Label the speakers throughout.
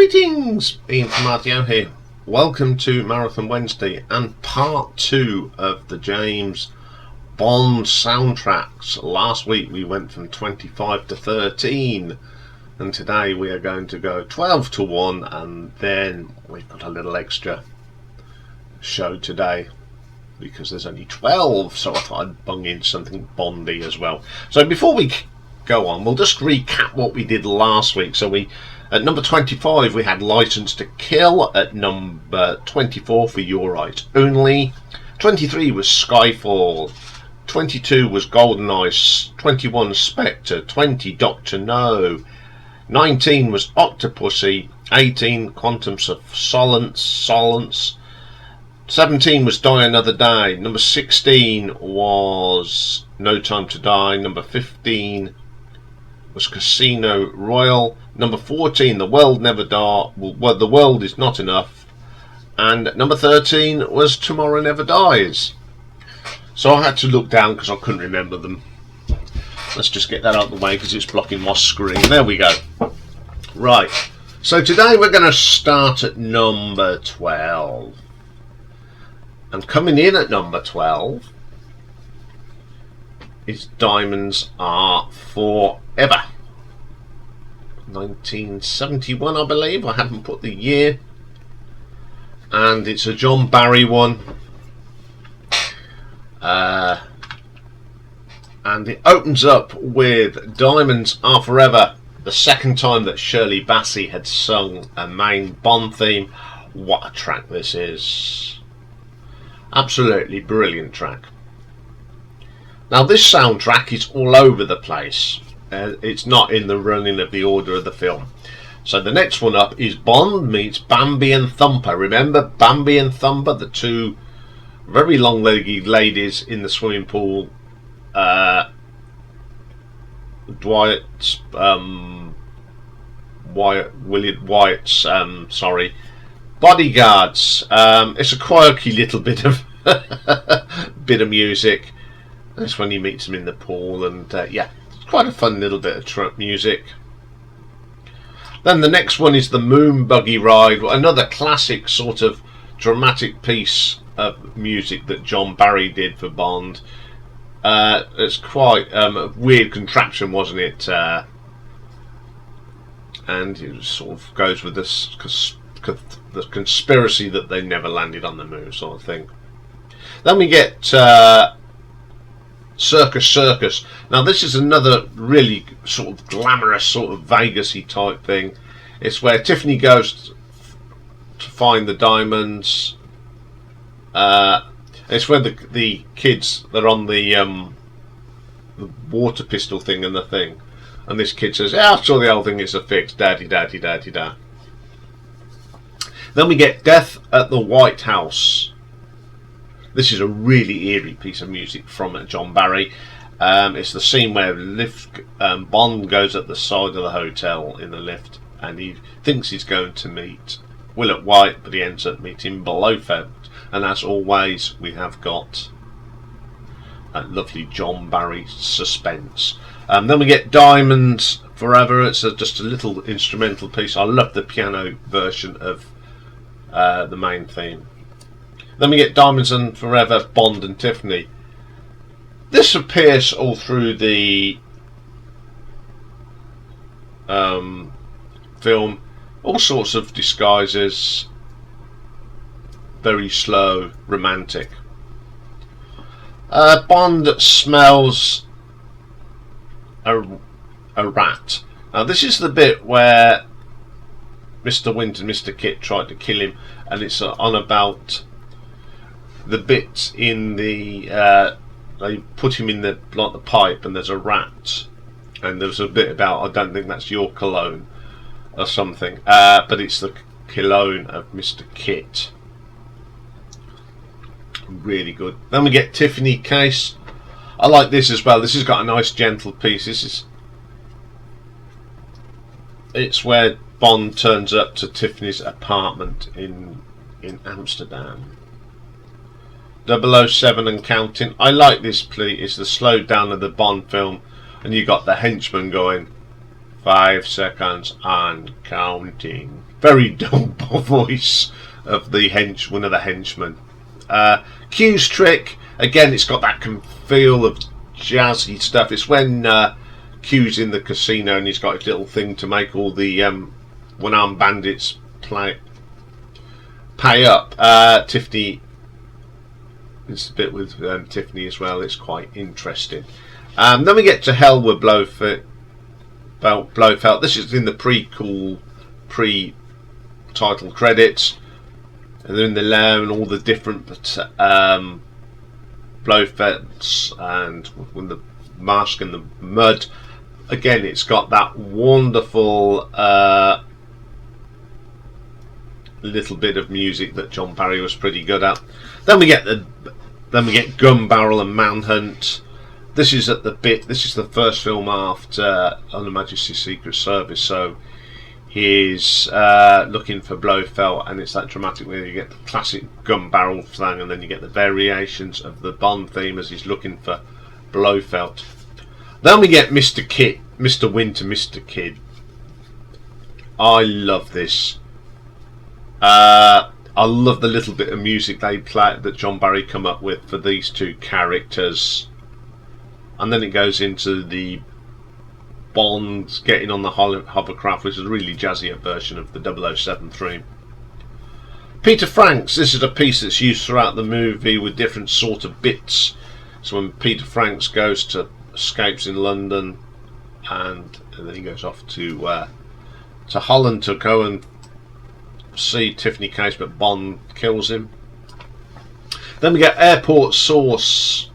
Speaker 1: Greetings, Iain from RTO here. Welcome to Marathon Wednesday and part 2 of the James Bond soundtracks. Last week we went from 25 to 13 and today we are going to go 12 to 1, and then we've got a little extra show today because there's only 12, so I thought I'd bung in something Bondy as well. So before we go on, we'll just recap what we did last week. So at number 25 we had License to Kill. At number 24 for Your Right Only. 23 was Skyfall. 22 was GoldenEye. 21 Spectre. 20 Doctor No. 19 was Octopussy. 18 Quantum of Solace. 17 was Die Another Day. Number 16 was No Time to Die. Number 15 was Casino Royale. Number 14, The World Never Dies. Well, The World Is Not Enough. And number 13 was Tomorrow Never Dies. So I had to look down because I couldn't remember them. Let's just get that out of the way because it's blocking my screen. There we go. Right. So today we're going to start at number 12. And coming in at number 12 is Diamonds Are Forever. 1971, I believe. I haven't put the year. And it's a John Barry one. And it opens up with Diamonds Are Forever, the second time that Shirley Bassey had sung a main Bond theme. What a track this is. Absolutely brilliant track. Now this soundtrack is all over the place. It's not in the running of the order of the film. So the next one up is Bond meets Bambi and Thumper. Remember Bambi and Thumper, the two very long-legged ladies in the swimming pool? Wyatt's bodyguards. It's a quirky little bit of music. That's when he meets them in the pool, and yeah, it's quite a fun little bit of music. Then the next one is the Moon Buggy Ride, another classic sort of dramatic piece of music that John Barry did for Bond. It's quite a weird contraption, wasn't it? And it sort of goes with this the conspiracy that they never landed on the moon, sort of thing. Then we get Circus. Now this is another really sort of glamorous, sort of Vegas-y type thing. It's where Tiffany goes to find the diamonds. It's where the kids, they're on the water pistol thing and the thing, and this kid says, "Yeah, I'm sure the whole thing is a fix, daddy da." Then we get Death at the White House. This is a really eerie piece of music from John Barry. It's the scene where Bond goes at the side of the hotel in the lift, and he thinks he's going to meet Willett White, but he ends up meeting Blofeld. And as always, we have got that lovely John Barry suspense. Then we get Diamonds Forever. It's just a little instrumental piece. I love the piano version of the main theme. Then we get Diamonds and Forever, Bond and Tiffany. This appears all through the film. All sorts of disguises. Very slow, romantic. Bond smells a rat. Now this is the bit where Mr. Wint and Mr. Kit tried to kill him, and it's on about the bit in the they put him in the pipe and there's a rat, and there's a bit about, I don't think that's your cologne or something, but it's the cologne of Mr. Kit. Really good. Then we get Tiffany Case. I like this as well. This has got a nice gentle piece. It's where Bond turns up to Tiffany's apartment in Amsterdam. 007 and Counting. I like this plea. It's the slow down of the Bond film, and you got the henchman going 5 seconds and counting. very dull voice of the one of the henchmen. Q's trick, again, it's got that feel of jazzy stuff. It's when Q's in the casino and he's got his little thing to make all the one-armed bandits pay up. Tiffany, it's a bit with Tiffany as well. It's quite interesting. Then we get to Hell with Blofeld. This is in the pre-title credits, and they're in the lair and all the different Blofelds and with the mask and the mud. Again, it's got that wonderful little bit of music that John Barry was pretty good at. Then we get Gun Barrel and Manhunt. This is the first film after On Her Majesty's Secret Service, so he's looking for Blofeld, and it's that dramatic where you get the classic gun barrel thing, and then you get the variations of the Bond theme as he's looking for Blofeld. Then we get Mr. Wint and Mr. Kidd. I love this. I love the little bit of music they play that John Barry come up with for these two characters, and then it goes into the Bond getting on the hovercraft, which is a really jazzy version of the 007 theme. Peter Franks, this is a piece that's used throughout the movie with different sort of bits. So when Peter Franks escapes in London, and then he goes off to Holland to go and see Tiffany Case, but Bond kills him. Then we get Airport Sauce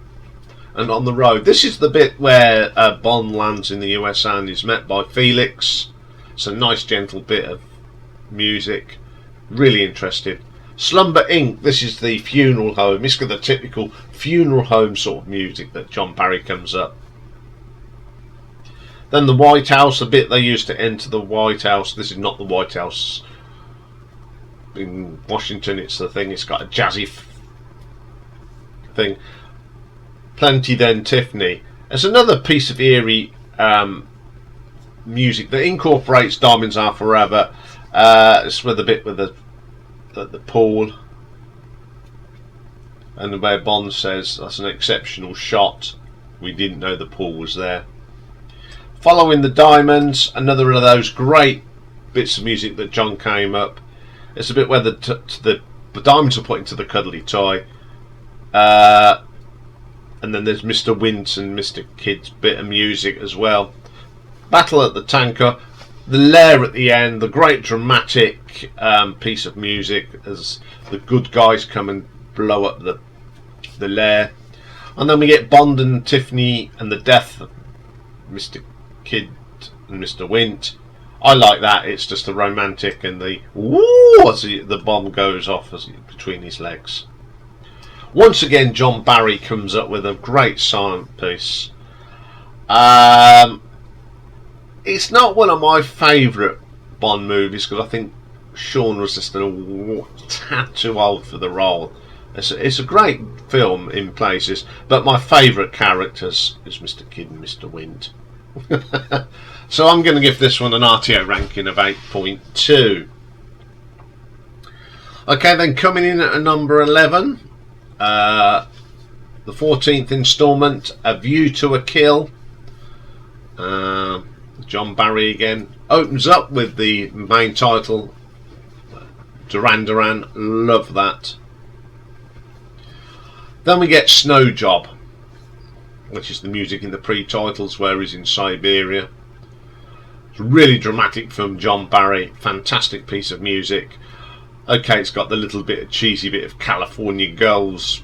Speaker 1: and On the Road. This is the bit where Bond lands in the US and is met by Felix. It's a nice gentle bit of music, really interesting. Slumber Inc. This is the funeral home. It's got the typical funeral home sort of music that John Barry comes up. Then the White House, the bit they used to enter the White House. This is not the White House in Washington, it's the thing, it's got a jazzy thing. Plenty Then Tiffany. There's another piece of eerie music that incorporates Diamonds Are Forever. It's with a bit with the pool, and where Bond says that's an exceptional shot, we didn't know the pool was there. Following the Diamonds, another of those great bits of music that John came up. It's a bit where the diamonds are put into the cuddly toy, and then there's Mr. Wint and Mr. Kidd's bit of music as well. Battle at the Tanker, the lair at the end, the great dramatic piece of music as the good guys come and blow up the lair, and then we get Bond and Tiffany and the death of Mr. Kidd and Mr. Wint. I like that. It's just the romantic and the woo as the bomb goes off between his legs. Once again, John Barry comes up with a great silent piece. It's not one of my favourite Bond movies because I think Sean was just a tad too old for the role. It's a great film in places, but my favourite characters is Mr. Kidd and Mr. Wint. So I'm going to give this one an RTO ranking of 8.2. Okay, then coming in at a number 11, the 14th instalment, A View to a Kill. John Barry again opens up with the main title, Duran Duran. Love that. Then we get Snow Job, which is the music in the pre-titles where he's in Siberia. It's really dramatic from John Barry. Fantastic piece of music. Okay, it's got the little bit of cheesy bit of California Girls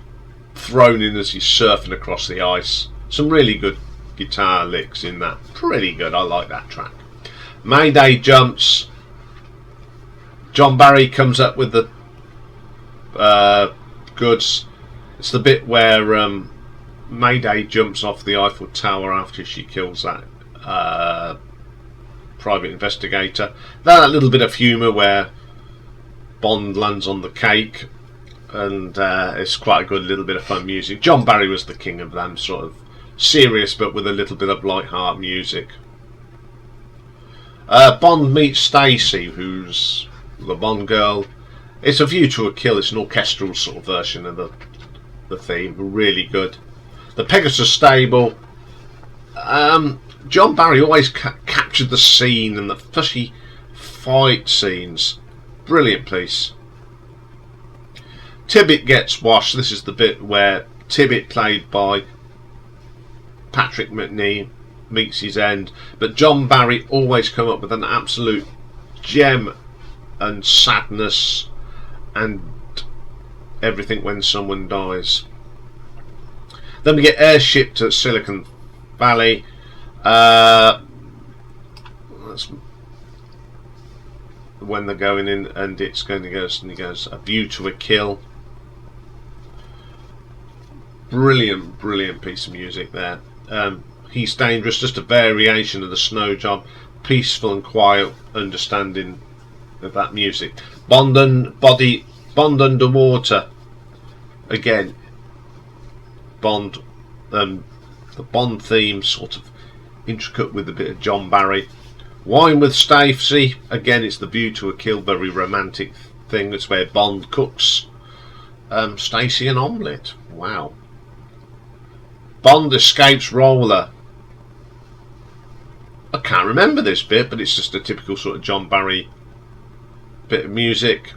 Speaker 1: thrown in as he's surfing across the ice. Some really good guitar licks in that. Pretty good. I like that track. Mayday Jumps. John Barry comes up with the goods. It's the bit where Mayday jumps off the Eiffel Tower after she kills that private investigator. That little bit of humour where Bond lands on the cake, and it's quite a good little bit of fun music. John Barry was the king of them, sort of serious but with a little bit of light-heart music. Bond meets Stacy, who's the Bond girl. It's A View to a Kill. It's an orchestral sort of version of the theme. Really good. The Pegasus Stable. John Barry always captured the scene and the fushy fight scenes. Brilliant piece. Tibbet Gets Washed. This is the bit where Tibbet, played by Patrick McNee, meets his end, but John Barry always come up with an absolute gem and sadness and everything when someone dies. Then we get Airship to Silicon Valley. That's when they're going in, and it's going to go, and he goes, A View to a Kill. Brilliant piece of music there. He's Dangerous, just a variation of the Snow Job. Peaceful and quiet understanding of that music. Bond Underwater. Again, Bond, the Bond theme, sort of intricate with a bit of John Barry. Wine with Stacey. Again, it's the View to a Kill, very romantic thing. It's where Bond cooks Stacey an omelette. Wow. Bond Escapes Roller. I can't remember this bit, but it's just a typical sort of John Barry bit of music.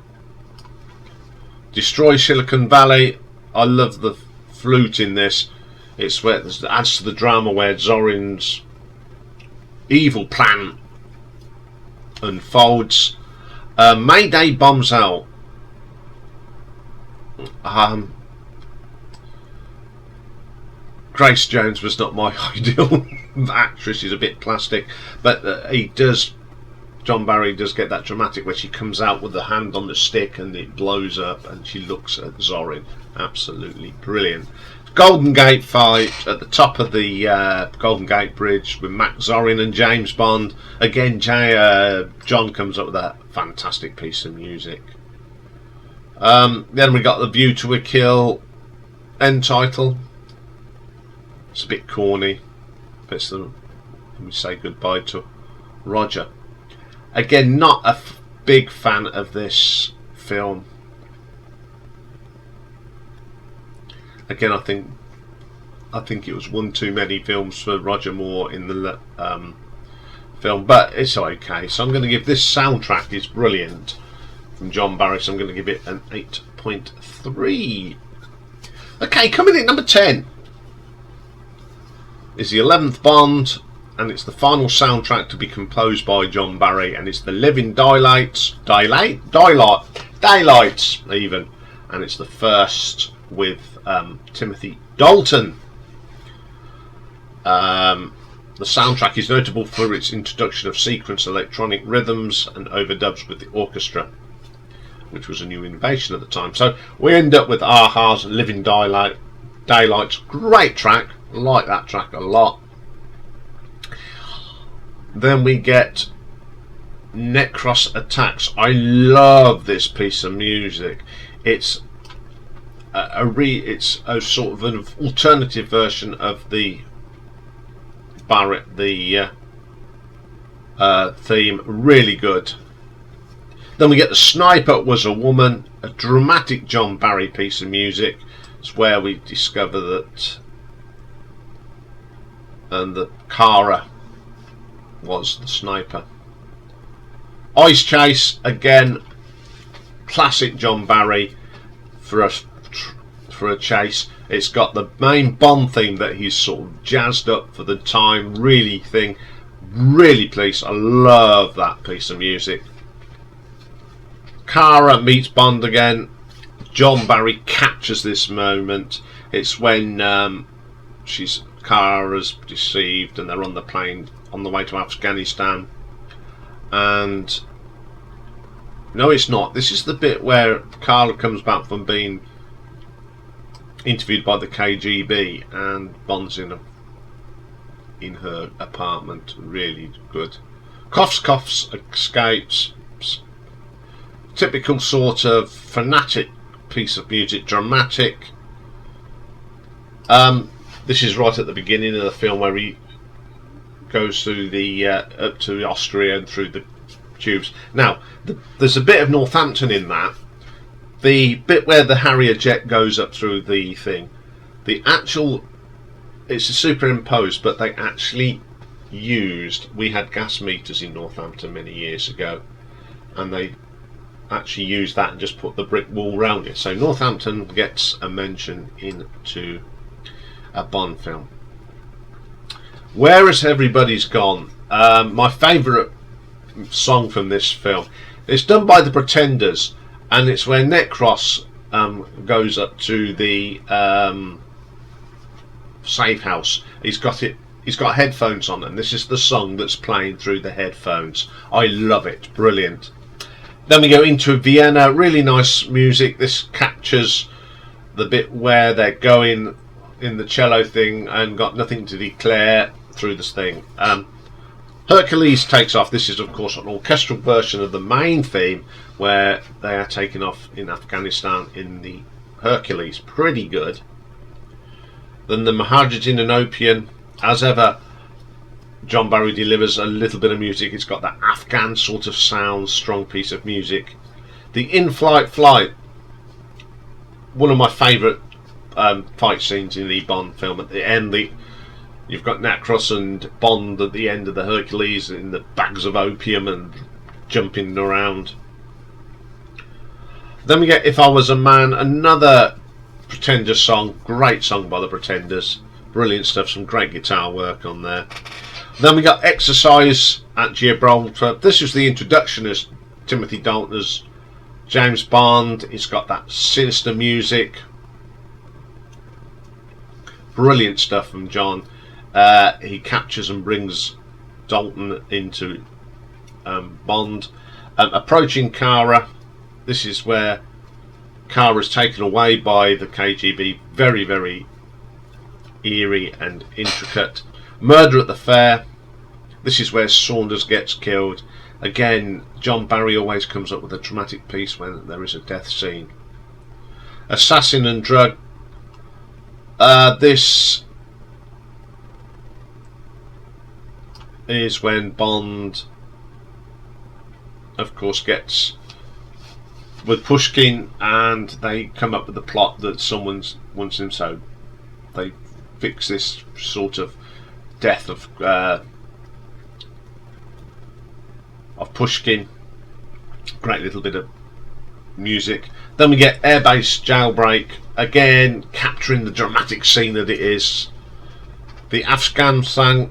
Speaker 1: Destroy Silicon Valley. I love the flute in this. It's where it adds to the drama where Zorin's evil plan unfolds. Mayday Bombs Out. Grace Jones was not my ideal actress. She's a bit plastic, but John Barry does get that dramatic where she comes out with the hand on the stick and it blows up and she looks at Zorin. Absolutely brilliant. Golden Gate fight at the top of the Golden Gate Bridge with Mac Zorin and James Bond. Again, John comes up with that fantastic piece of music. Then we got The View to a Kill end title. It's a bit corny, but it's we say goodbye to Roger. Again, not a big fan of this film. Again, I think it was one too many films for Roger Moore in the film, but it's okay. So I'm going to give this soundtrack is brilliant from John Barry. So I'm going to give it an 8.3. Okay, coming in number 10 is the 11th Bond, and it's the final soundtrack to be composed by John Barry, and it's the Living Daylights even, and it's the first with Timothy Dalton. The soundtrack is notable for its introduction of sequence electronic rhythms and overdubs with the orchestra, which was a new innovation at the time. So we end up with a-ha's Living Daylights. Great track. Like that track a lot. Then we get Necros Attacks. I love this piece of music. It's it's a sort of an alternative version of the Barrett theme. Really good. Then we get The Sniper Was a Woman, a dramatic John Barry piece of music. It's where we discover that and the Cara was the sniper. Ice Chase, again, classic John Barry for a chase. It's got the main Bond theme that he's sort of jazzed up for the time, really pleased. I love that piece of music. Cara meets Bond again. John Barry captures this moment. It's when Cara's deceived and they're on the plane on the way to Afghanistan, and no, it's not. This is the bit where Cara comes back from being interviewed by the KGB and Bond's in her apartment. Really good. Coughs escapes. Typical sort of fanatic piece of music, dramatic. This is right at the beginning of the film where he goes through the up to Austria and through the tubes. Now, there's a bit of Northampton in that. The bit where the Harrier jet goes up through the thing, it's a superimposed, but they actually we had gas meters in Northampton many years ago, and they actually used that and just put the brick wall round it. So Northampton gets a mention into a Bond film. Where Has Everybody's Gone? My favourite song from this film. It's done by the Pretenders, and it's where Necros goes up to the safe house. He's got headphones on, and this is the song that's playing through the headphones. I love it. Brilliant. Then we go into Vienna. Really nice music. This captures the bit where they're going in the cello thing and got nothing to declare through this thing. Hercules takes off. This is of course an orchestral version of the main theme where they are taking off in Afghanistan in the Hercules. Pretty good. Then the Mujahideen and Opium. As ever, John Barry delivers a little bit of music. It's got that Afghan sort of sound, strong piece of music. The in-flight flight, one of my favourite fight scenes in the Bond film. At the end, you've got Necros and Bond at the end of the Hercules in the bags of opium and jumping around. Then we get If I Was a Man, another Pretenders song. Great song by the Pretenders. Brilliant stuff, some great guitar work on there. Then we got Exercise at Gibraltar. This is the introduction as Timothy Dalton as James Bond. It's got that sinister music. Brilliant stuff from John. He captures and brings Dalton into Bond. Approaching Kara. This is where Kara is taken away by the KGB. Very, very eerie and intricate. Murder at the Fair. This is where Saunders gets killed. Again, John Barry always comes up with a dramatic piece when there is a death scene. Assassin and Drug. This is when Bond, of course, gets with Pushkin, and they come up with the plot that someone wants him, so they fix this sort of death of Pushkin. Great little bit of music. Then we get Airbase Jailbreak, again capturing the dramatic scene that it is. The Afghanistan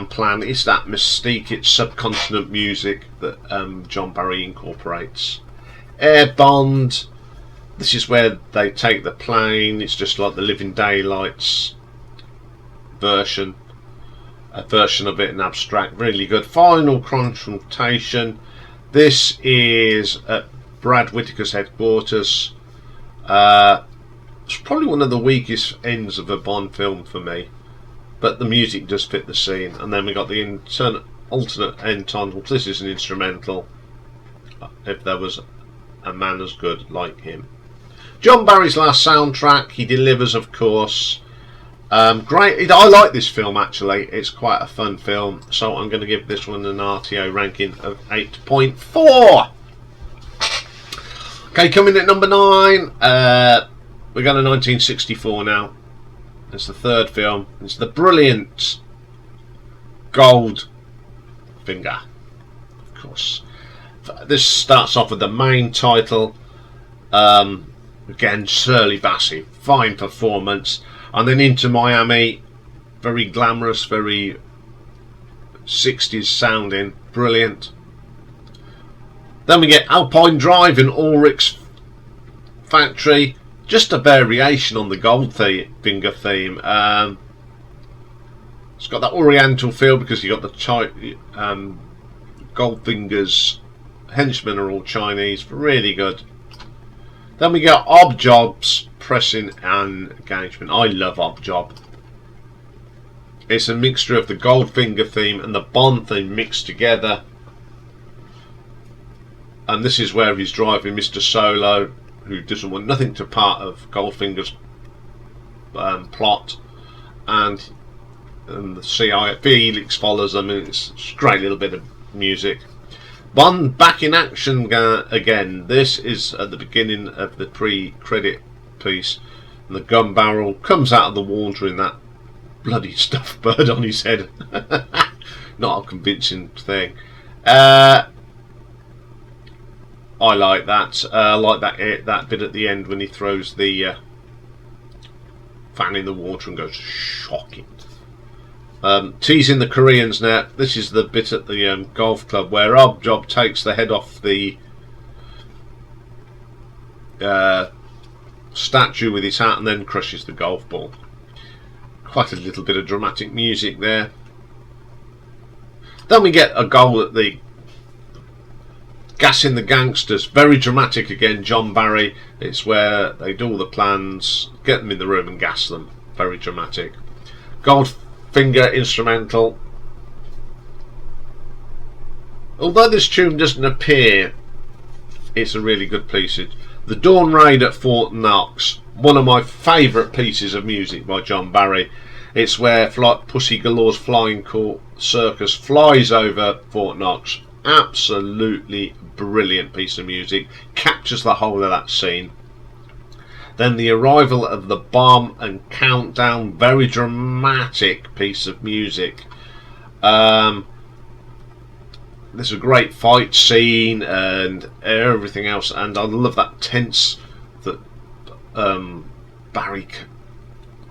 Speaker 1: Plan, it's that mystique, it's subcontinent music that John Barry incorporates. Air Bond, this is where they take the plane. It's just like the Living Daylights version, a version of it in abstract. Really good. Final Confrontation. This is at Brad Whitaker's headquarters. It's probably one of the weakest ends of a Bond film for me, but the music does fit the scene. And then we got the alternate end title. This is an instrumental. If there was a man as good like him. John Barry's last soundtrack. He delivers, of course. Great. I like this film actually. It's quite a fun film. So I'm going to give this one an RTO ranking of 8.4. Okay, coming at number 9. We're going to 1964 now. It's the third film. It's the brilliant Goldfinger. Of course. This starts off with the main title. Again, Shirley Bassey, fine performance. And then Into Miami, very glamorous, very 60s sounding, brilliant. Then we get Alpine Drive in Ulrich's factory, just a variation on the Goldfinger theme. It's got that Oriental feel because you got the Goldfinger's henchmen are all Chinese, really good. Then we got Ob Job's Pressing and Engagement. I love Ob Job. It's a mixture of the Goldfinger theme and the Bond theme mixed together. And this is where he's driving Mr. Solo, who doesn't want nothing to part of Goldfinger's plot, and the CIA Felix follows them. And it's a great little bit of music. Bond back in action again. This is at the beginning of the pre-credit piece. And the gun barrel comes out of the water in that bloody stuffed bird on his head. Not a convincing thing. I like that. I like that bit at the end when he throws the fan in the water and goes shocking. Teasing the Koreans now. This is the bit at the golf club where Oddjob takes the head off the statue with his hat and then crushes the golf ball. Quite a little bit of dramatic music there. Then we get a goal at the gassing the gangsters. Very dramatic again, John Barry. It's where they do all the plans, get them in the room and gas them. Very dramatic. Goldfinger instrumental. Although this tune doesn't appear, it's a really good piece. The Dawn Raid at Fort Knox. One of my favourite pieces of music by John Barry. It's where Pussy Galore's Flying Court Circus flies over Fort Knox. Absolutely brilliant piece of music. Captures the whole of that scene. Then the arrival of the bomb and countdown. Very dramatic piece of music. There's a great fight scene and everything else. And I love that tense that Barry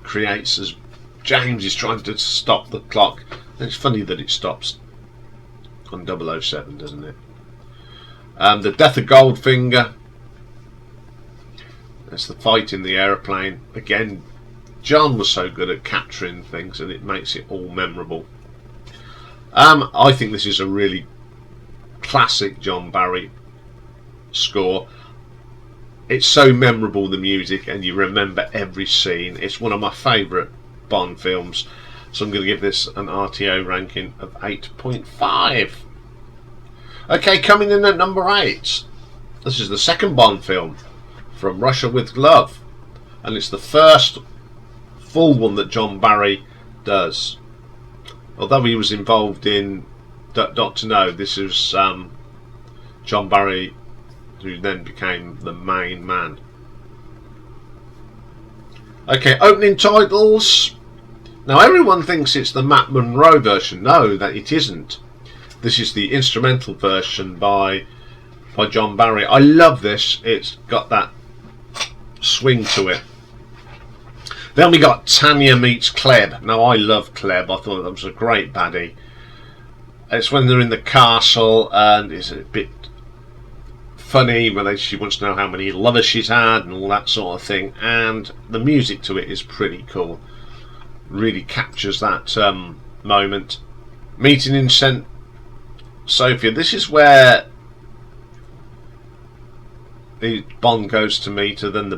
Speaker 1: creates as James is trying to stop the clock. And it's funny that it stops on 007, doesn't it? The death of Goldfinger. That's the fight in the aeroplane. Again, John was so good at capturing things and it makes it all memorable. I think this is a really classic John Barry score. It's so memorable, the music, and you remember every scene. It's one of my favourite Bond films, so I'm going to give this an RTO ranking of 8.5. Okay, coming in at number 8, this is the second Bond film, From Russia with Love, and it's the first full one that John Barry does. Although he was involved in Dr. No, this is John Barry who then became the main man. Okay, opening titles. Now everyone thinks it's the Matt Monro version. No, that it isn't. This is the instrumental version by John Barry. I love this. It's got that swing to it. Then we got Tanya meets Kleb. Now I love Kleb. I thought that was a great baddie. It's when they're in the castle and it's a bit funny when she wants to know how many lovers she's had and all that sort of thing, and the music to it is pretty cool. Really captures that moment. Meeting in St. Sofia. This is where the Bond goes to meet her, then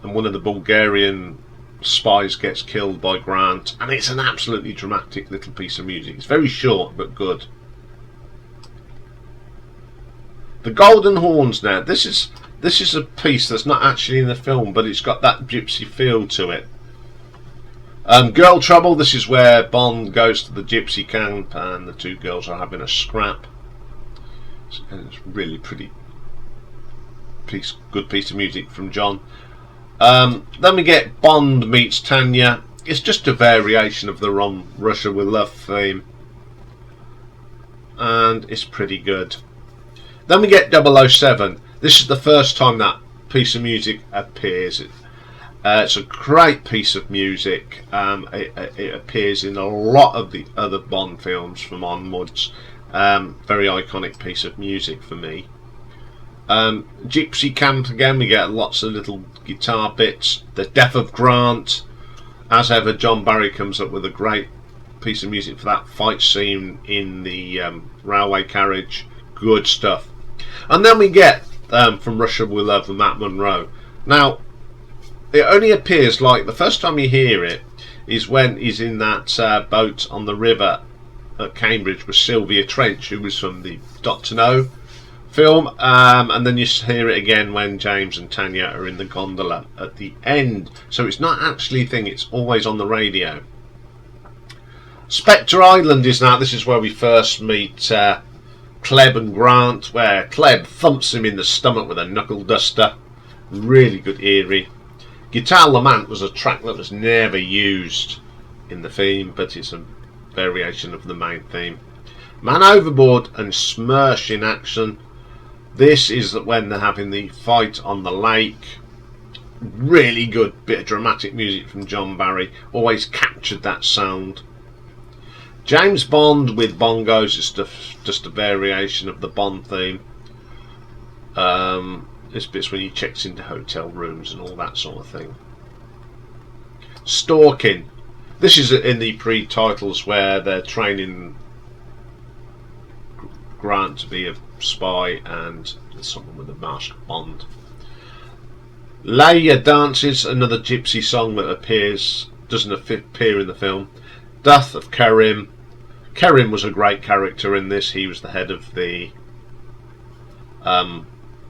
Speaker 1: one of the Bulgarian spies gets killed by Grant, and it's an absolutely dramatic little piece of music. It's very short but good. The Golden Horns. Now this is a piece that's not actually in the film, but it's got that gypsy feel to it. Girl Trouble. This is where Bond goes to the gypsy camp and the two girls are having a scrap. And it's really pretty good piece of music from John. Then we get Bond meets Tanya. It's just a variation of the Russia with Love theme, and it's pretty good. Then we get 007. This is the first time that piece of music appears. It's a great piece of music. It appears in a lot of the other Bond films from onwards. Very iconic piece of music for me. Gypsy Camp again, we get lots of little guitar bits. The Death of Grant. As ever, John Barry comes up with a great piece of music for that fight scene in the railway carriage. Good stuff. And then we get From Russia with Love and Matt Monro. Now, it only appears, like, the first time you hear it is when he's in that boat on the river at Cambridge with Sylvia Trench, who was from the Dr. No film, and then you hear it again when James and Tanya are in the gondola at the end. So it's not actually a thing, it's always on the radio. Spectre Island is now, this is where we first meet Cleb and Grant, where Cleb thumps him in the stomach with a knuckle duster. Really good eerie. Guitar Lament was a track that was never used in the theme, but it's a variation of the main theme. Man Overboard and Smersh in action. This is when they're having the fight on the lake. Really good bit of dramatic music from John Barry. Always captured that sound. James Bond with bongos is just a variation of the Bond theme. This bit's when he checks into hotel rooms and all that sort of thing. Stalking. This is in the pre-titles where they're training Grant to be a spy and someone with a mask, Bond. Leia Dances, another gypsy song that doesn't appear in the film. Death of Kerim. Kerim was a great character in this. He was the head of the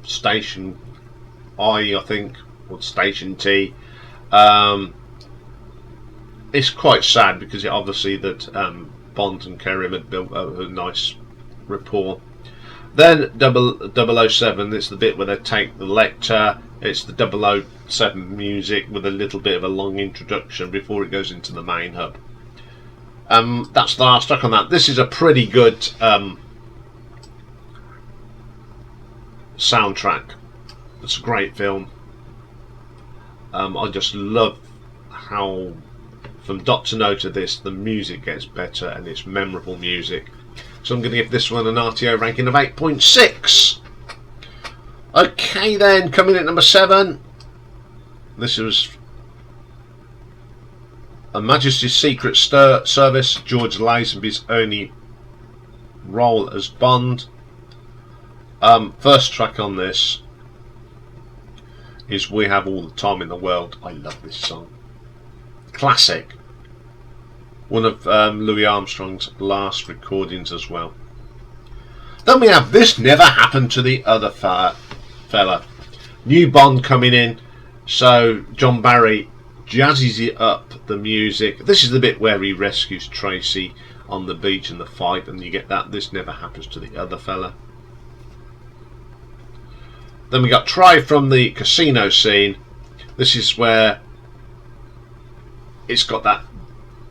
Speaker 1: Station I think, or Station T. It's quite sad because obviously that Bond and Kerim had built a nice rapport. Then 007, it's the bit where they take the lecture. It's the 007 music with a little bit of a long introduction before it goes into the main hub. That's the last track on that. This is a pretty good soundtrack. It's a great film. I just love how from dot to note of this, the music gets better and it's memorable music. So I'm going to give this one an RTO ranking of 8.6. Okay then, coming in at number 7. This was Her Majesty's Secret Service, George Lazenby's only role as Bond. First track on this is We Have All the Time in the World. I love this song. Classic. One of Louis Armstrong's last recordings as well. Then we have This Never Happened to the Other Fella. New Bond coming in, so John Barry jazzes it up, the music. This is the bit where he rescues Tracy on the beach in the fight, and you get that This Never Happens to the Other Fella. Then we got Try from the casino scene. This is where it's got that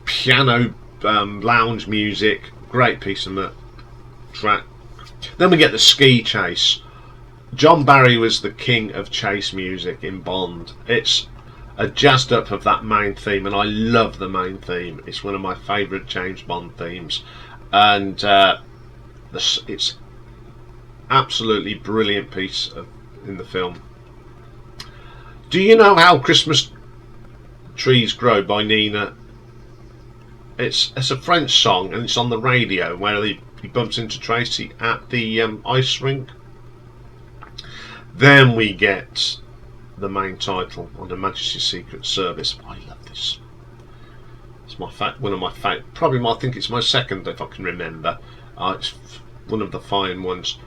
Speaker 1: piano lounge music. Great piece of track. Then we get the ski chase. John Barry was the king of chase music in Bond. It's a jazzed up of that main theme, and I love the main theme. It's one of my favourite James Bond themes, and it's absolutely brilliant piece in the film. Do You Know How Christmas Trees Grow by Nina? It's a French song, and it's on the radio where he bumps into Tracy at the ice rink. Then we get the main title on Her Majesty's Secret Service. I love this. It's one of my favourite. Probably, I think it's my second, if I can remember. It's one of the fine ones.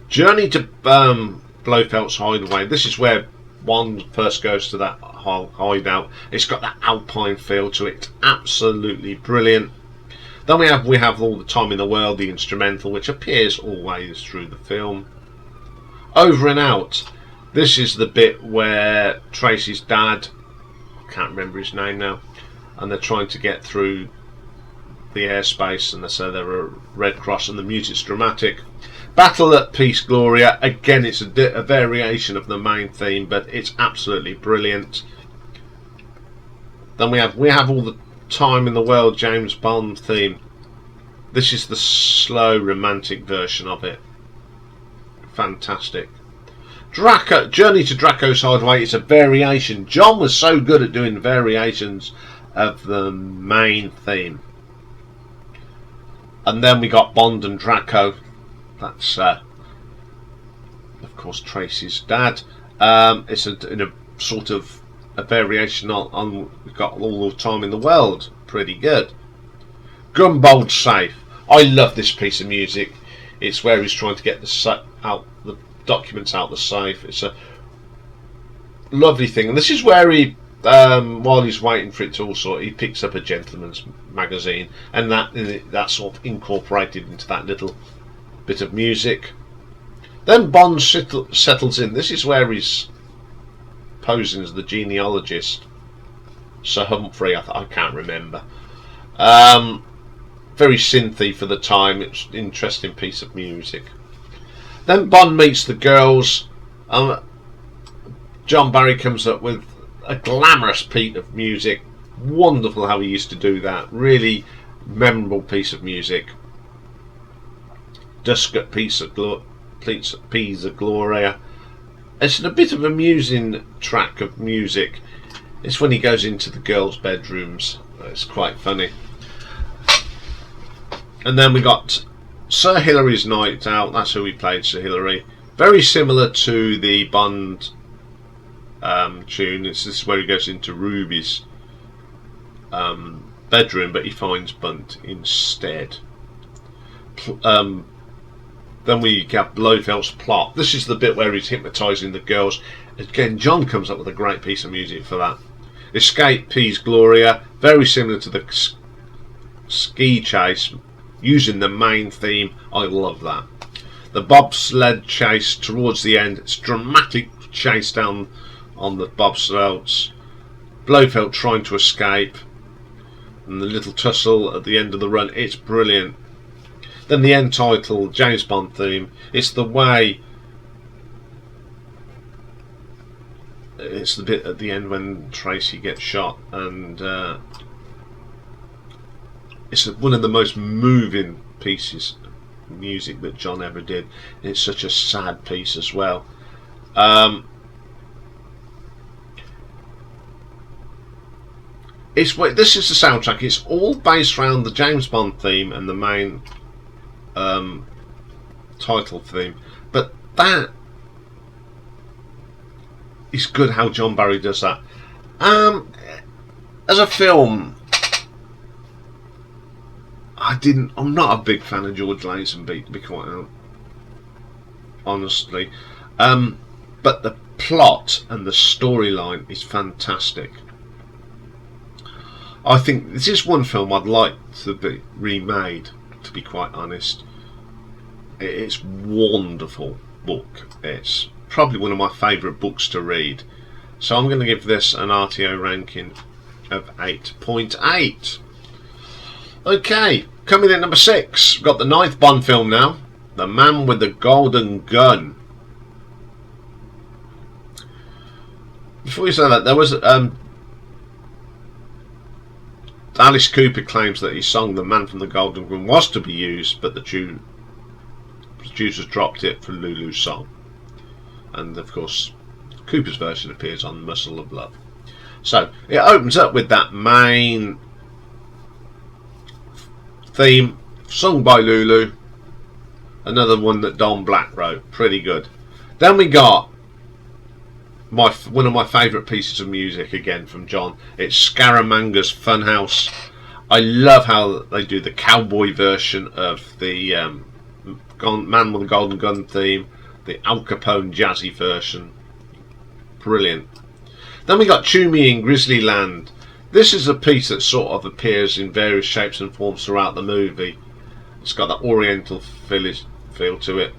Speaker 1: Journey to Blofeld's Hideaway. This is where Bond first goes to that hideout. It's got that alpine feel to it. Absolutely brilliant. Then we have All the Time in the World, the instrumental, which appears always through the film. Over and Out. This is the bit where Tracy's dad, I can't remember his name now, and they're trying to get through the airspace, and they say they're a Red Cross, and the music's dramatic. Battle at Peace Gloria. Again, it's a variation of the main theme, but it's absolutely brilliant. Then we have All the Time in the World, James Bond theme. This is the slow romantic version of it. Fantastic. Journey to Draco's Hideaway is a variation. John was so good at doing variations of the main theme. And then we got Bond and Draco. That's of course Tracy's dad. It's in a sort of a variation on we've got All the Time in the World. Pretty good. Gumbold Safe. I love this piece of music. It's where he's trying to get the documents out the safe. It's a lovely thing, and this is where he while he's waiting for it to all sort, he picks up a gentleman's magazine, and that's sort of incorporated into that little bit of music. Then Bond settles in. This is where he's posing as the genealogist, Sir Humphrey. I can't remember. Very synthy for the time. It's an interesting piece of music. Then Bond meets the girls. John Barry comes up with a glamorous piece of music. Wonderful how he used to do that. Really memorable piece of music. Dusk at Peace of Gloria. It's a bit of a amusing track of music. It's when he goes into the girls' bedrooms. It's quite funny. And then we got Sir Hilary's Night Out. That's who we played, Sir Hilary. Very similar to the Bond tune. This is where he goes into Ruby's bedroom, but he finds Bunt instead. Then we get Blofeld's Plot. This is the bit where he's hypnotising the girls. Again, John comes up with a great piece of music for that. Escape Peas Gloria. Very similar to the ski chase, using the main theme. I love that. The bobsled chase towards the end. It's dramatic chase down on the bobsleds. Blofeld trying to escape, and the little tussle at the end of the run. It's brilliant. Then the end title, James Bond theme. It's the way. It's the bit at the end when Tracy gets shot, and it's one of the most moving pieces of music that John ever did. It's such a sad piece as well. This is the soundtrack. It's all based around the James Bond theme and the main title theme, but that is good how John Barry does that. As a film, I'm not a big fan of George Lazenby, to be quite honestly, but the plot and the storyline is fantastic. I think this is one film I'd like to be remade, to be quite honest. It's a wonderful book. It's probably one of my favourite books to read. So I'm going to give this an RTO ranking of 8.8. Okay, coming in at number 6, we've got the 9th Bond film now, The Man with the Golden Gun. Before you say that, there was Alice Cooper claims that his song The Man from the Golden Gun was to be used, but the producers dropped it for Lulu's song. And of course Cooper's version appears on Muscle of Love. So it opens up with that main theme sung by Lulu, another one that Don Black wrote, pretty good. Then we got one of my favourite pieces of music again from John. It's Scaramanga's Funhouse. I love how they do the cowboy version of the Man with the Golden Gun theme, the Al Capone jazzy version. Brilliant. Then we got Chew Me in Grizzly Land. This is a piece that sort of appears in various shapes and forms throughout the movie. It's got that oriental feel to it.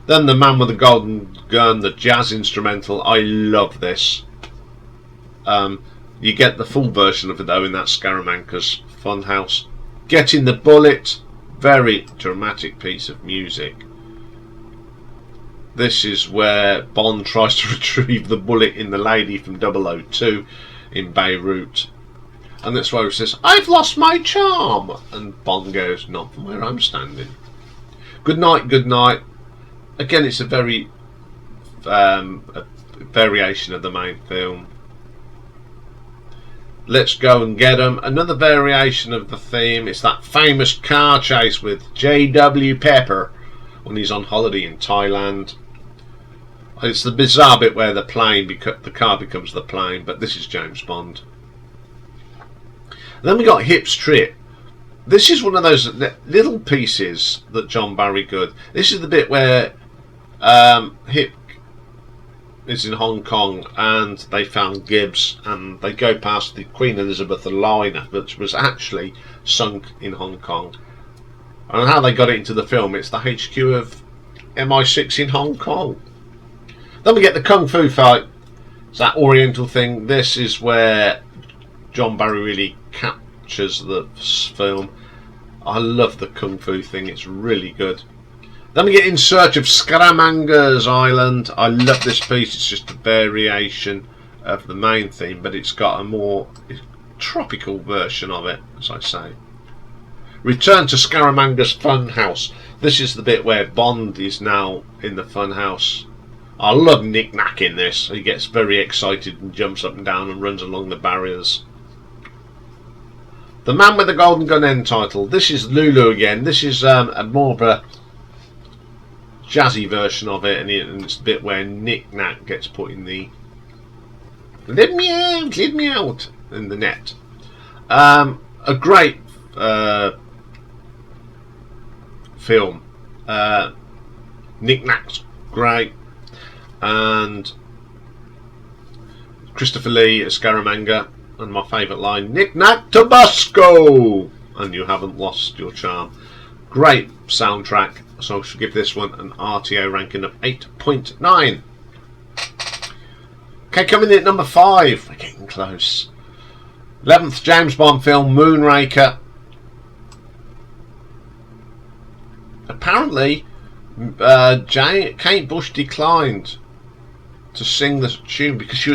Speaker 1: Then The Man with the Golden Gun, the jazz instrumental. I love this. You get the full version of it though in that Scaramanga's Funhouse. Getting the Bullet, very dramatic piece of music. This is where Bond tries to retrieve the bullet in The Lady from 002 in Beirut. And that's where he says, "I've lost my charm." And Bond goes, "Not from where I'm standing." Good Night, Good Night. Again, it's a very a variation of the main film. Let's Go and Get 'Em. Another variation of the theme. It's that famous car chase with J.W. Pepper when he's on holiday in Thailand. It's the bizarre bit where the car becomes the plane, but this is James Bond. Then we got Hip's Trip. This is one of those little pieces that John Barry good. This is the bit where Hip is in Hong Kong and they found Gibbs, and they go past the Queen Elizabeth liner, which was actually sunk in Hong Kong. And how they got it into the film, it's the HQ of MI6 in Hong Kong. Then we get the Kung Fu fight. It's that Oriental thing. This is where John Barry really captures the film. I love the Kung Fu thing, it's really good. Then we get In Search of Scaramanga's Island. I love this piece, it's just a variation of the main theme, but it's got a more tropical version of it, as I say. Return to Scaramanga's Funhouse. This is the bit where Bond is now in the funhouse. I love Nick Nack in this. He gets very excited and jumps up and down and runs along the barriers. The Man with the Golden Gun end title. This is Lulu again. This is a more of a jazzy version of it, and it's the bit where Nick Nack gets put in the let me out in the net. A great film. Nick Nack's great, and Christopher Lee as Scaramanga, and my favourite line, Nick Nack Tabasco, and you haven't lost your charm. Great soundtrack, so I should give this one an RTO ranking of 8.9. Okay, coming in at number 5, we're getting close. 11th James Bond film, Moonraker. Apparently, Kate Bush declined to sing the tune because she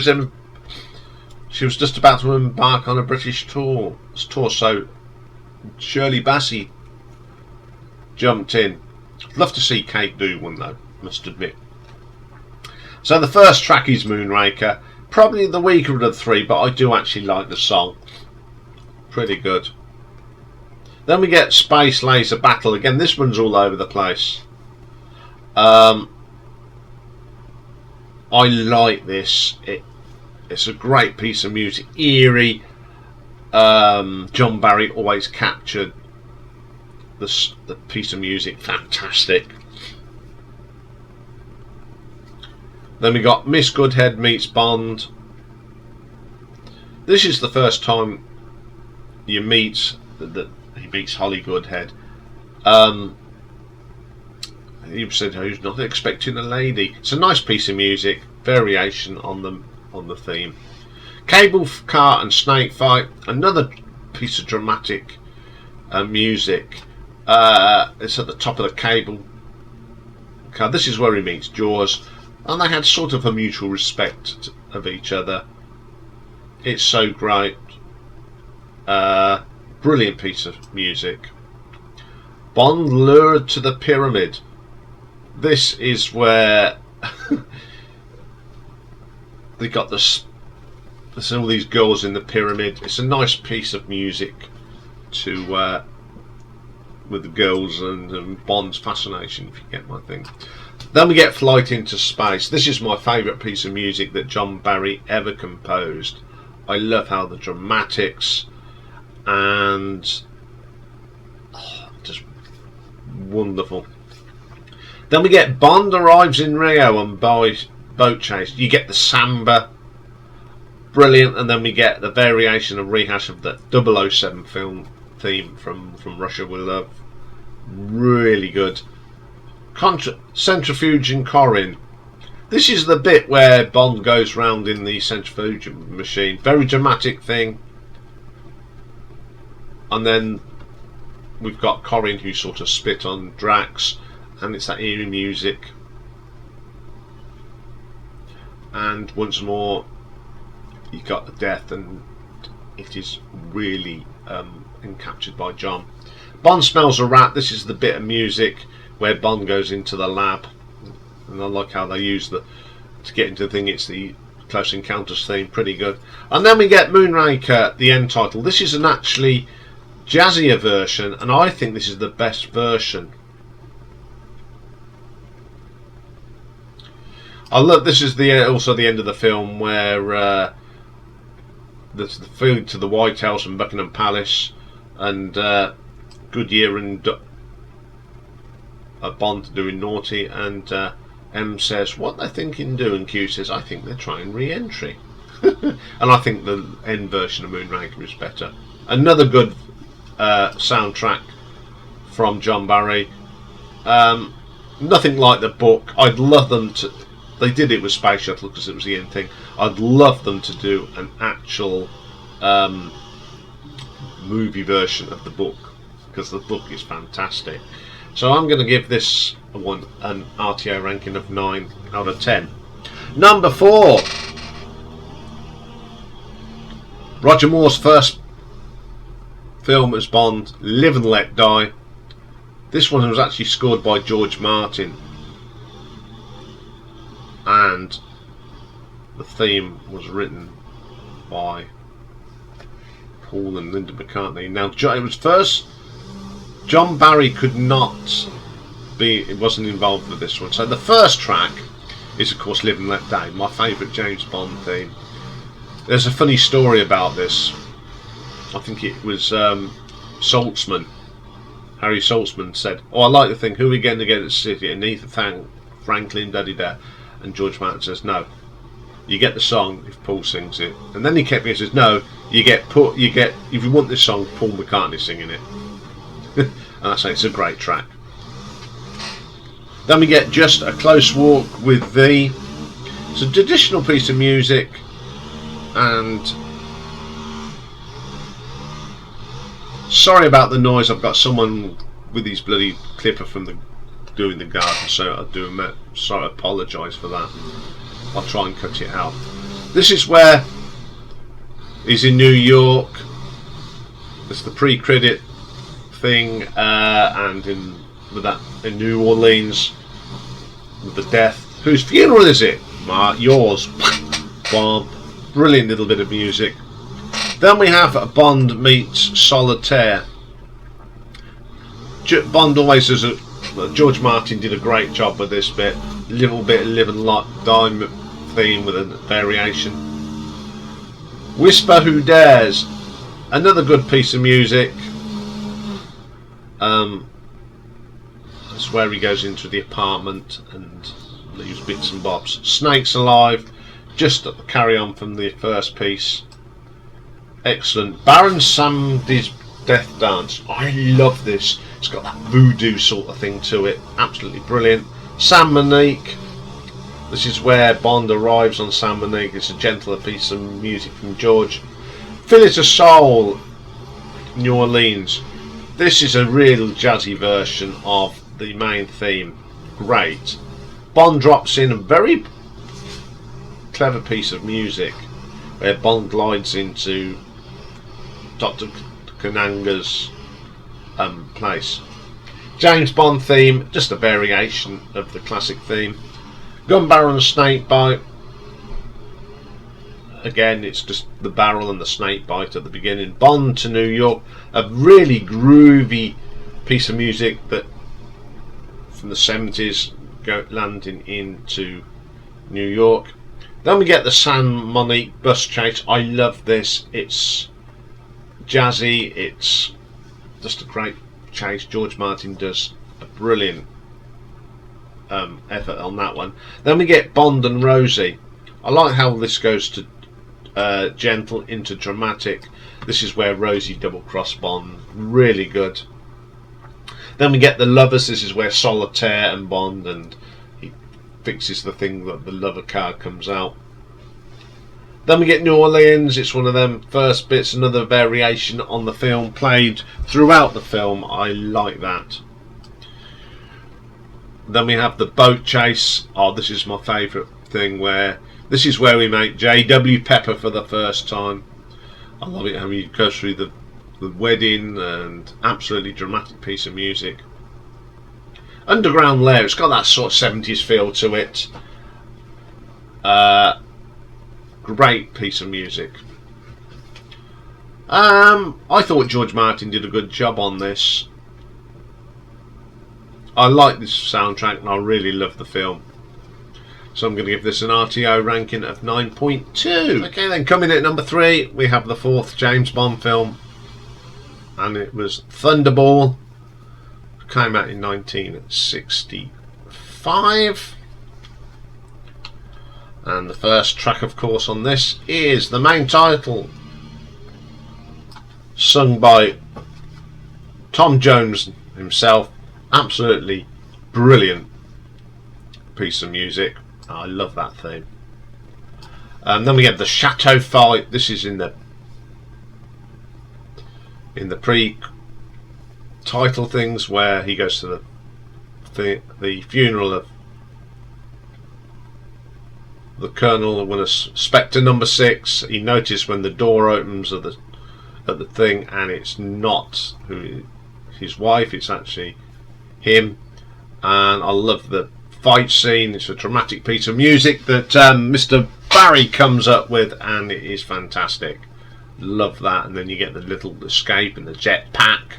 Speaker 1: was just about to embark on a British tour. So Shirley Bassey jumped in. I'd love to see Kate do one though, must admit. So the first track is Moonraker. Probably the weaker of the three, but I do actually like the song. Pretty good. Then we get Space Laser Battle. Again, this one's all over the place. I like this. It's a great piece of music. Eerie. John Barry always captured the piece of music. Fantastic. Then we got Miss Goodhead meets Bond. This is the first time you meet that he meets Holly Goodhead. He said who's not expecting a lady. It's a nice piece of music, variation on the theme. Cable car and snake fight. Another piece of dramatic music. It's at the top of the cable car. This is where he meets Jaws. And they had sort of a mutual respect of each other. It's so great. Brilliant piece of music. Bond lured to the pyramid. This is where they got there's all these girls in the pyramid. It's a nice piece of music to with the girls and Bond's fascination, if you get my thing. Then we get Flight into Space. This is my favourite piece of music that John Barry ever composed. I love how the dramatics and just wonderful. Then we get Bond arrives in Rio on boat chase. You get the samba, brilliant, and then we get the variation and rehash of the 007 film theme from Russia With Love. Really good. Centrifuge in Corin. This is the bit where Bond goes round in the centrifuge machine. Very dramatic thing. And then we've got Corin who sort of spit on Drax, and it's that eerie music. And once more you got the death, and it is really encaptured by John. Bond smells a rat. This is the bit of music where Bond goes into the lab, and I like how they use to get into the thing. It's the Close Encounters theme, pretty good. And then we get Moonraker, the end title. This is an actually jazzier version, and I think this is the best version. I love this is also the end of the film where there's the food to the White House and Buckingham Palace, and Goodyear and Bond doing naughty, and M says, what they're thinking doing? Q says, I think they're trying re-entry. And I think the end version of Moonraker is better. Another good soundtrack from John Barry. Nothing like the book. I'd love them to. They did it with Space Shuttle because it was the end thing. I'd love them to do an actual movie version of the book, because the book is fantastic. So I'm going to give this one an RTO ranking of 9 out of 10. Number 4, Roger Moore's first film as Bond, Live and Let Die. This one was actually scored by George Martin, and the theme was written by Paul and Linda McCartney. Now, it was first. John Barry could not be. It wasn't involved with this one. So the first track is, of course, "Live and Let Die," my favourite James Bond theme. There's a funny story about this. I think it was Saltzman. Harry Saltzman said, "Oh, I like the thing. Who are we getting together at the city?" And Ethan Franklin, da-da-da. And George Martin says, "No, you get the song if Paul sings it." And then he kept me and says, "No, you get if you want this song, Paul McCartney singing it." And I say it's a great track. Then we get Just a Close Walk with Thee. It's a traditional piece of music, and sorry about the noise. I've got someone with his bloody clipper from doing the garden, so I do so I apologise for that. I'll try and cut it out. This is where he's in New York. It's the pre-credit thing, and in New Orleans with the death. Whose funeral is it? Yours. Bob. Brilliant little bit of music. Then we have Bond meets Solitaire. Bond always does George Martin did a great job with this bit. Little bit of Live and Let Die theme with a variation. Whisper Who Dares. Another good piece of music. That's where he goes into the apartment and leaves bits and bobs. Snakes Alive, just to carry on from the first piece. Excellent. Baron Samedi's Death Dance. I love this. It's got that voodoo sort of thing to it. Absolutely brilliant. San Monique. This is where Bond arrives on San Monique. It's a gentler piece of music from George. Fill It a Soul, New Orleans. This is a real jazzy version of the main theme. Great. Bond drops in a very clever piece of music where Bond glides into Dr. Kananga's place. James Bond theme, just a variation of the classic theme. Gun Barrel and Snake Bite. Again, it's just the barrel and the snake bite at the beginning. Bond to New York, a really groovy piece of music that from the 70s landing into New York. Then we get the San Monique bus chase. I love this. It's jazzy. It's just a great chase. George Martin does a brilliant effort on that one. Then we get Bond and Rosie. I like how this goes to gentle into dramatic. This is where Rosie double cross Bond. Really good. Then we get the Lovers. This is where Solitaire and Bond, and he fixes the thing that the lover card comes out. Then we get New Orleans. It's one of them first bits, another variation on the film, played throughout the film. I like that. Then we have the boat chase. Oh, this is my favourite thing, where this is where we make J.W. Pepper for the first time. I love it how he goes through the wedding, and absolutely dramatic piece of music. Underground Lair. It's got that sort of 70s feel to it. Great piece of music. I thought George Martin did a good job on this. I like this soundtrack and I really love the film. So I'm going to give this an RTO ranking of 9.2. Okay, then coming in at number 3, we have the 4th James Bond film, and it was Thunderball. It came out in 1965. And the first track, of course, on this is the main title, sung by Tom Jones himself. Absolutely brilliant piece of music. I love that theme. Then we get the Chateau fight. This is in the pre-title things where he goes to the funeral of the Colonel when a Spectre number 6. He noticed when the door opens at the thing, and it's not his wife, it's actually him. And I love the fight scene. It's a dramatic piece of music that Mr. Barry comes up with, and it is fantastic. Love that. And then you get the little escape and the jet pack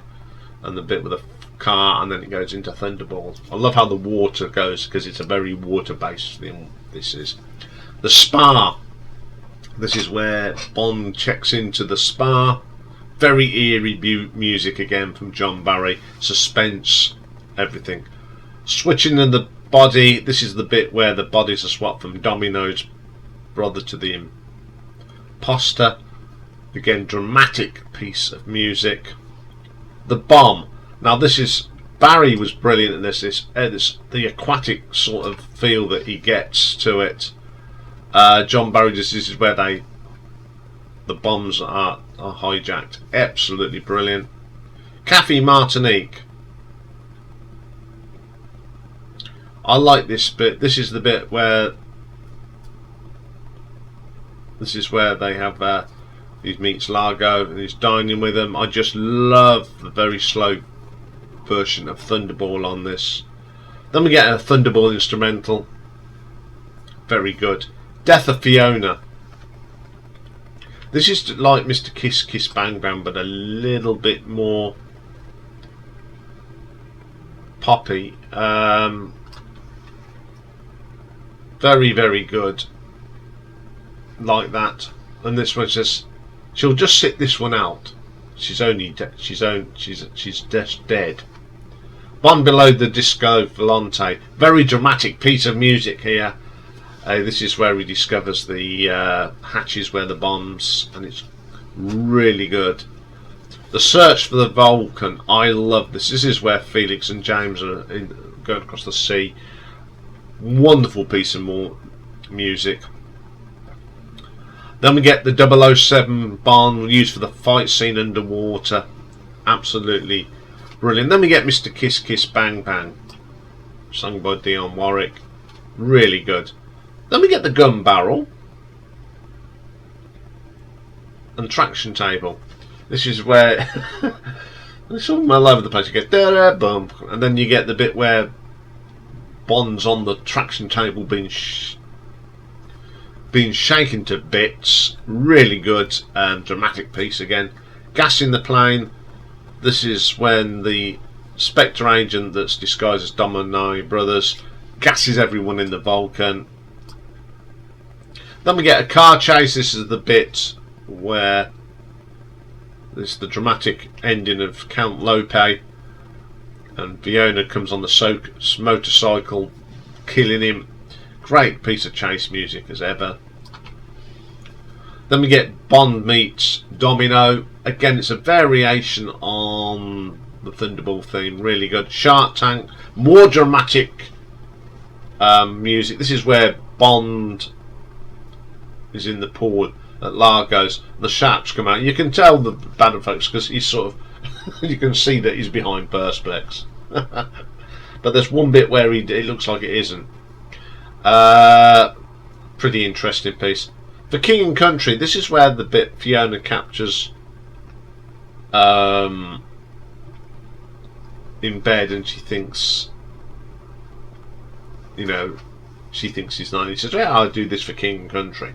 Speaker 1: and the bit with the car, and then it goes into Thunderball. I love how the water goes, because it's a very water based thing. This is the spa. This is where Bond checks into the spa. Very eerie music again from John Barry. Suspense, everything. Switching in the body. This is the bit where the bodies are swapped from Domino's brother to the imposter. Again, dramatic piece of music. The bomb. Now this is, Barry was brilliant in this. The aquatic sort of feel that he gets to it. John Barry, this is where the bombs are hijacked. Absolutely brilliant. Cafe Martinique. I like this bit. This is the bit where they have he meets Largo and he's dining with them. I just love the very slow version of Thunderball on this. Then we get a Thunderball instrumental. Very good. Death of Fiona. This is like Mr. Kiss Kiss Bang Bang, but a little bit more poppy. Very, very good. Like that. And this one says, she'll just sit this one out. She's just dead. Bond below the disco volante. Very dramatic piece of music here. This is where he discovers the hatches where the bombs, and it's really good. The search for the Vulcan. I love this. This is where Felix and James are going across the sea. Wonderful piece of more music. Then we get the 007 Bond used for the fight scene underwater. Absolutely brilliant. Then we get Mr. Kiss Kiss Bang Bang, sung by Dionne Warwick. Really good. Then we get the gun barrel and traction table. This is where it's all all over the place. You get da boom, and then you get the bit where Bond's on the traction table being shaken to bits. Really good and dramatic piece again. Gas in the plane. This is when the Spectre agent that's disguised as Domino Brothers gasses everyone in the Vulcan. Then we get a car chase. This is the bit where this is the dramatic ending of Count Lope, and Fiona comes on the motorcycle, killing him. Great piece of chase music as ever. Then we get Bond meets Domino. Again, it's a variation on the Thunderball theme. Really good. Shark Tank. More dramatic music. This is where Bond is in the pool at Largo's. The sharks come out. You can tell the bad folks because he's sort of you can see that he's behind perspex. But there's one bit where it looks like it isn't. Pretty interesting piece. For King and Country, this is where the bit Fiona captures in bed, and she thinks, she thinks he's 9. He says, "Yeah, I'll do this for King and Country."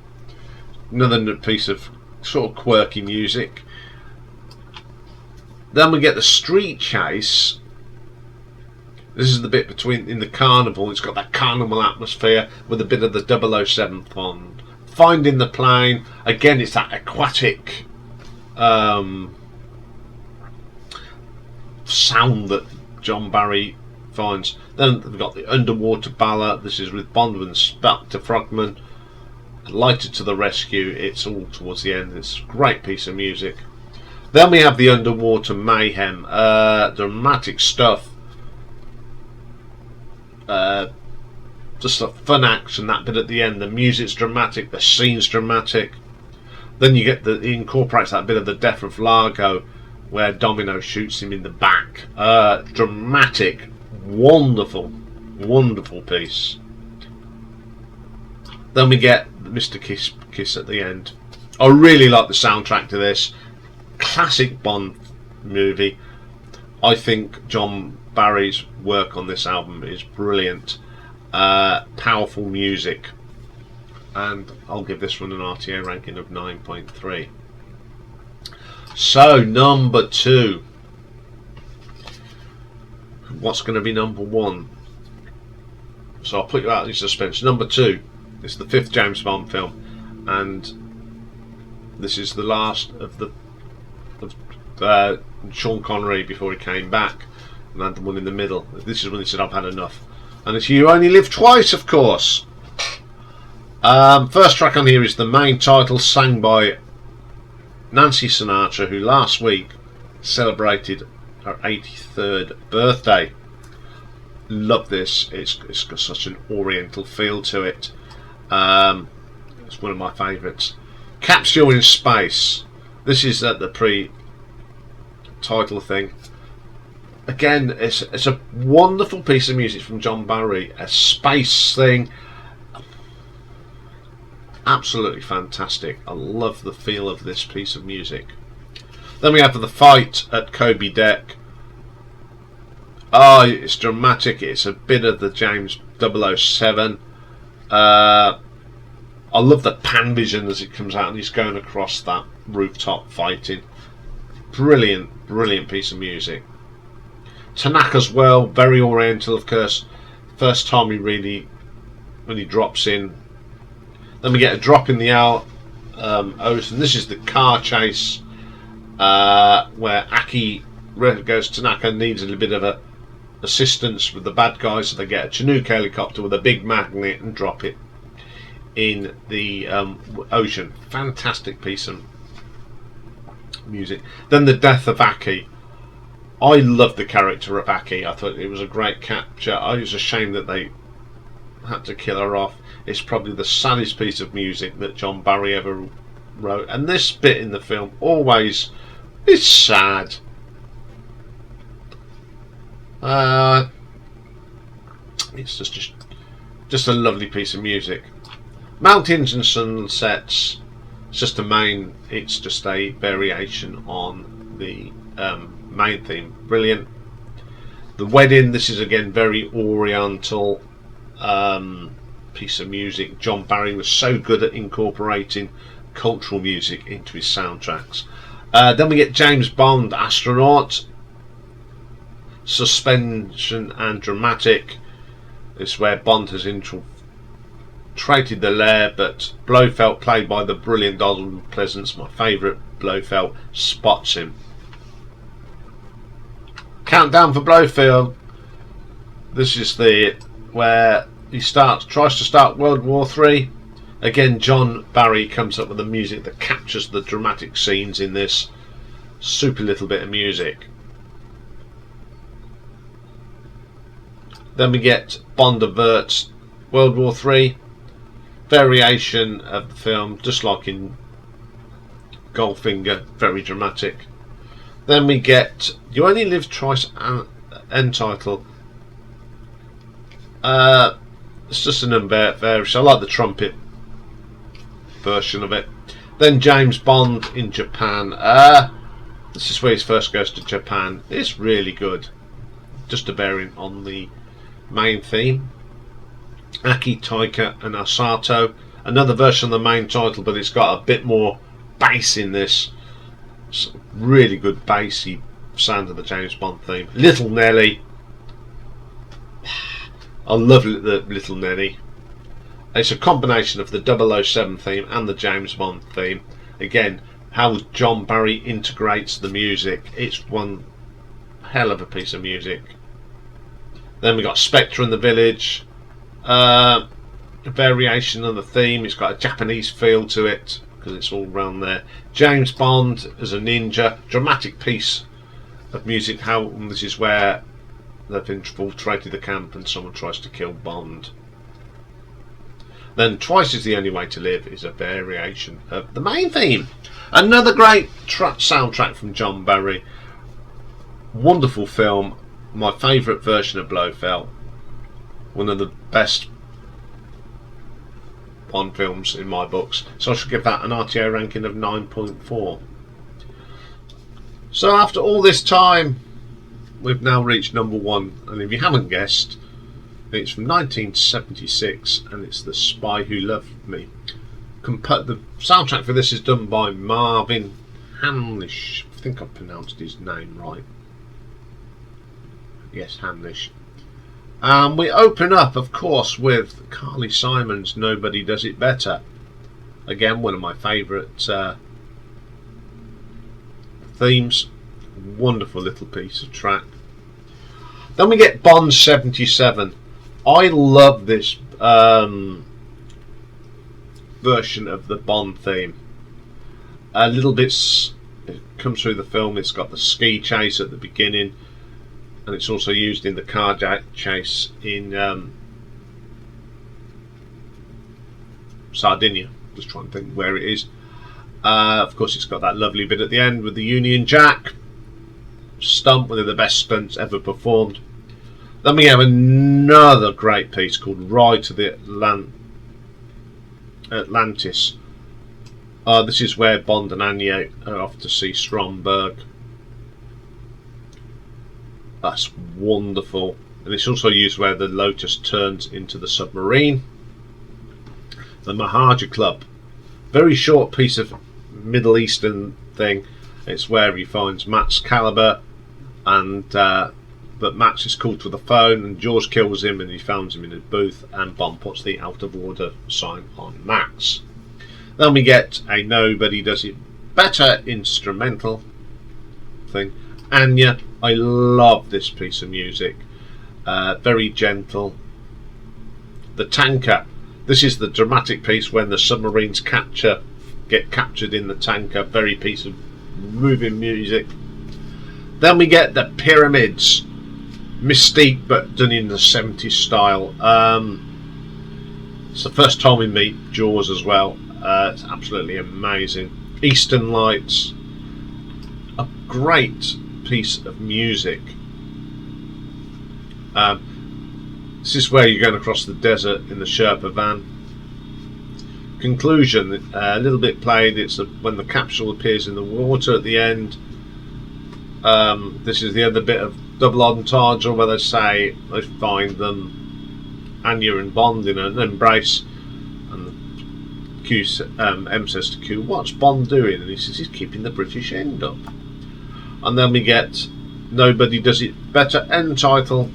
Speaker 1: Another piece of sort of quirky music. Then we get the street chase. This is the bit in the carnival. It's got that carnival atmosphere with a bit of the 007 Bond. Finding the plane. Again, it's that aquatic sound that John Barry finds. Then we've got the underwater ballad. This is with Bond and Spectre Frogman. Lighted to the rescue. It's all towards the end. It's a great piece of music. Then we have the underwater mayhem, dramatic stuff, just a fun action. That bit at the end, the music's dramatic, the scene's dramatic. Then you get it incorporates that bit of the death of Largo, where Domino shoots him in the back. Dramatic, wonderful, wonderful piece. Then we get Mr. Kiss at the end. I really like the soundtrack to this. Classic Bond movie. I think John Barry's work on this album is brilliant. Powerful music. And I'll give this one an RTA ranking of 9.3. So, number 2. What's going to be number 1? So I'll put you out in suspense. Number 2 is the 5th James Bond film, and this is the last of Sean Connery before he came back, and had the one in the middle. This is when he said, "I've had enough." And it's "You Only Live Twice," of course. First track on here is the main title, sang by Nancy Sinatra, who last week celebrated her 83rd birthday. Love this. It's got such an oriental feel to it. It's one of my favourites. Capsule in Space. This is the pre-title thing. Again, it's a wonderful piece of music from John Barry. A space thing. Absolutely fantastic. I love the feel of this piece of music. Then we have the fight at Kobe Deck. Oh, it's dramatic. It's a bit of the James 007. I love the pan vision as it comes out and he's going across that rooftop fighting. Brilliant, brilliant piece of music. Tanaka's well, very oriental, of course. First time when he drops in. Then we get a drop in the ocean. This is the car chase where Aki goes, Tanaka needs a little bit of assistance with the bad guys, so they get a Chinook helicopter with a big magnet and drop it in the ocean. Fantastic piece of music. Then the death of Aki. I love the character of Aki. I thought it was a great capture. It was a shame that they had to kill her off. It's probably the saddest piece of music that John Barry ever wrote, and this bit in the film always is sad. It's just a lovely piece of music. Mountains and Sunsets. It's just a variation on the main theme. Brilliant. The Wedding. This is again very oriental piece of music. John Barry was so good at incorporating cultural music into his soundtracks. Then we get James Bond, Astronaut. Suspension and dramatic. It's where Bond has infiltrated the lair, but Blofeld, played by the brilliant Donald Pleasance, my favourite Blofeld, spots him. Countdown for Blofeld. This is where he tries to start World War III. Again, John Barry comes up with the music that captures the dramatic scenes in this. Super little bit of music. Then we get Bond averts World War III. Variation of the film, just like in Goldfinger, very dramatic. Then we get You Only Live Twice, end title. It's just an variation. I like the trumpet version of it. Then James Bond in Japan. This is where he first goes to Japan. It's really good. Just a variant on the main theme. Aki, Taika and Asato. Another version of the main title, but it's got a bit more bass in this. It's really good bassy sound of the James Bond theme. Little Nelly. I love the Little Nelly. It's a combination of the 007 theme and the James Bond theme. Again, how John Barry integrates the music. It's one hell of a piece of music. Then we got Spectre in the Village. A variation of the theme. It's got a Japanese feel to it. because it's all around there. James Bond as a ninja, dramatic piece of music. How this is where they've infiltrated the camp and someone tries to kill Bond. Then Twice is the Only Way to Live is a variation of the main theme. Another great soundtrack from John Barry. Wonderful film. My favourite version of Blofeld. One of the best Bond films in my books. So I should give that an RTO ranking of 9.4. So after all this time, we've now reached number 1. And if you haven't guessed, it's from 1976 and it's The Spy Who Loved Me. The soundtrack for this is done by Marvin Hamlish. I think I've pronounced his name right. Yes, Hamlish. We open up, of course, with Carly Simon's Nobody Does It Better. Again, one of my favourite themes. Wonderful little piece of track. Then we get Bond 77. I love this version of the Bond theme. A little bit it comes through the film. It's got the ski chase at the beginning, and it's also used in the car chase in Sardinia. Just trying to think where it is. Of course, it's got that lovely bit at the end with the Union Jack stunt, one of the best stunts ever performed. Then we have another great piece called Ride to the Atlantis. This is where Bond and Anya are off to see Stromberg. That's wonderful. And it's also used where the Lotus turns into the submarine. The Mahaja Club. Very short piece of Middle Eastern thing. It's where he finds Max Caliber, and but Max is called to the phone and George kills him and he finds him in a booth, and Bond puts the out of order sign on Max. Then we get a Nobody Does It Better instrumental thing. Anya, I love this piece of music. Very gentle. The tanker. This is the dramatic piece when the submarines get captured in the tanker. Very piece of moving music. Then we get the pyramids. Mystique, but done in the 70s style. It's the first time we meet Jaws as well. It's absolutely amazing. Eastern Lights. A great piece of music. This is where you're going across the desert in the Sherpa van. Conclusion, a little bit played. It's when the capsule appears in the water at the end. This is the other bit of double entendre where they say they find them, Anya and Bond in an embrace, and Q, M says to Q, "What's Bond doing?" And he says he's keeping the British end up. And then we get Nobody Does It Better end title,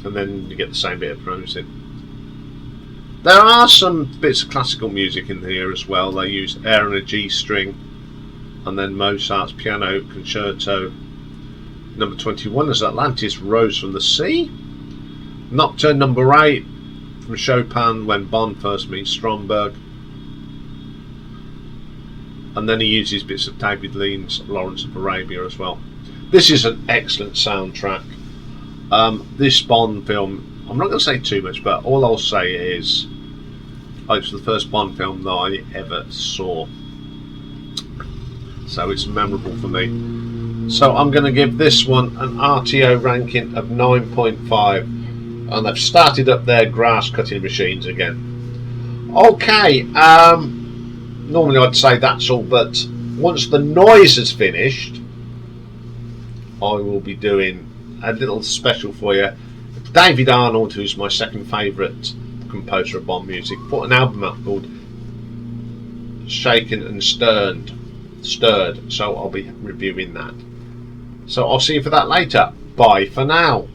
Speaker 1: and then you get the same bit of pronouncing. There are some bits of classical music in here as well. They use Air and a G string, and then Mozart's Piano Concerto. Number 21 is Atlantis Rose from the Sea. Nocturne number 8 from Chopin when Bond first meets Stromberg. And then he uses bits of David Lean's Lawrence of Arabia as well. This is an excellent soundtrack. This Bond film, I'm not going to say too much, but all I'll say is it's the first Bond film that I ever saw. So it's memorable for me. So I'm going to give this one an RTO ranking of 9.5. And they've started up their grass cutting machines again. Okay, normally I'd say that's all, but once the noise is finished, I will be doing a little special for you. David Arnold, who's my second favourite composer of Bond music, put an album up called Shaken and Stirred, so I'll be reviewing that. So I'll see you for that later. Bye for now.